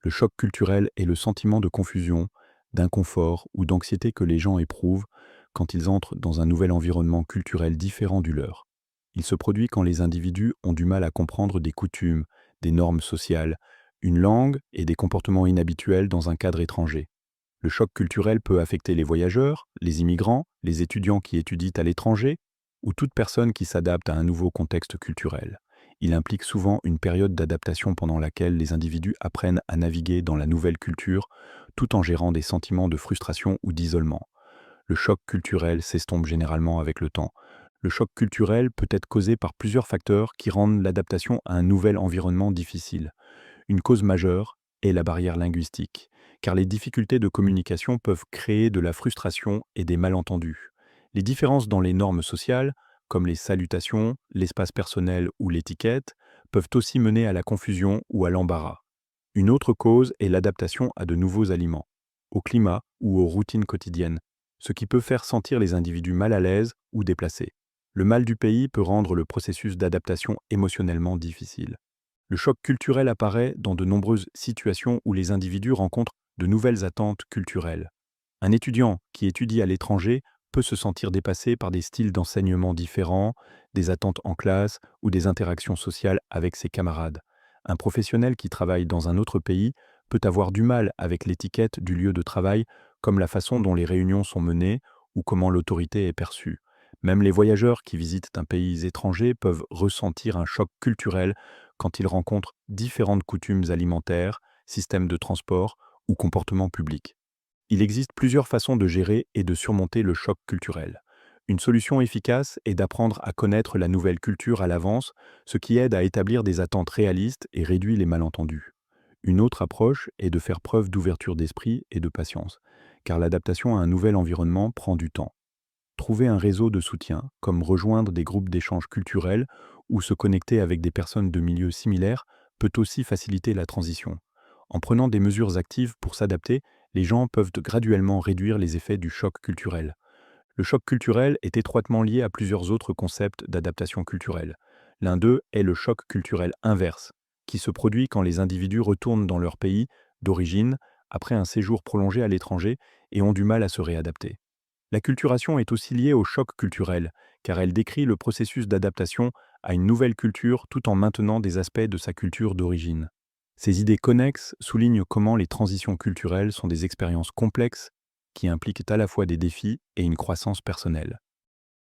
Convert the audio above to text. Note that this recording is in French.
Le choc culturel est le sentiment de confusion, d'inconfort ou d'anxiété que les gens éprouvent quand ils entrent dans un nouvel environnement culturel différent du leur. Il se produit quand les individus ont du mal à comprendre des coutumes, des normes sociales, une langue et des comportements inhabituels dans un cadre étranger. Le choc culturel peut affecter les voyageurs, les immigrants, les étudiants qui étudient à l'étranger ou toute personne qui s'adapte à un nouveau contexte culturel. Il implique souvent une période d'adaptation pendant laquelle les individus apprennent à naviguer dans la nouvelle culture tout en gérant des sentiments de frustration ou d'isolement. Le choc culturel s'estompe généralement avec le temps. Le choc culturel peut être causé par plusieurs facteurs qui rendent l'adaptation à un nouvel environnement difficile. Une cause majeure est la barrière linguistique, car les difficultés de communication peuvent créer de la frustration et des malentendus. Les différences dans les normes sociales, comme les salutations, l'espace personnel ou l'étiquette, peuvent aussi mener à la confusion ou à l'embarras. Une autre cause est l'adaptation à de nouveaux aliments, au climat ou aux routines quotidiennes, ce qui peut faire sentir les individus mal à l'aise ou déplacés. Le mal du pays peut rendre le processus d'adaptation émotionnellement difficile. Le choc culturel apparaît dans de nombreuses situations où les individus rencontrent de nouvelles attentes culturelles. Un étudiant qui étudie à l'étranger peut se sentir dépassé par des styles d'enseignement différents, des attentes en classe ou des interactions sociales avec ses camarades. Un professionnel qui travaille dans un autre pays peut avoir du mal avec l'étiquette du lieu de travail, comme la façon dont les réunions sont menées ou comment l'autorité est perçue. Même les voyageurs qui visitent un pays étranger peuvent ressentir un choc culturel quand ils rencontrent différentes coutumes alimentaires, systèmes de transport ou comportements publics. Il existe plusieurs façons de gérer et de surmonter le choc culturel. Une solution efficace est d'apprendre à connaître la nouvelle culture à l'avance, ce qui aide à établir des attentes réalistes et réduit les malentendus. Une autre approche est de faire preuve d'ouverture d'esprit et de patience, car l'adaptation à un nouvel environnement prend du temps. Trouver un réseau de soutien, comme rejoindre des groupes d'échange culturels ou se connecter avec des personnes de milieux similaires, peut aussi faciliter la transition. En prenant des mesures actives pour s'adapter, les gens peuvent graduellement réduire les effets du choc culturel. Le choc culturel est étroitement lié à plusieurs autres concepts d'adaptation culturelle. L'un d'eux est le choc culturel inverse, qui se produit quand les individus retournent dans leur pays d'origine après un séjour prolongé à l'étranger et ont du mal à se réadapter. L'acculturation est aussi liée au choc culturel, car elle décrit le processus d'adaptation à une nouvelle culture tout en maintenant des aspects de sa culture d'origine. Ces idées connexes soulignent comment les transitions culturelles sont des expériences complexes qui impliquent à la fois des défis et une croissance personnelle.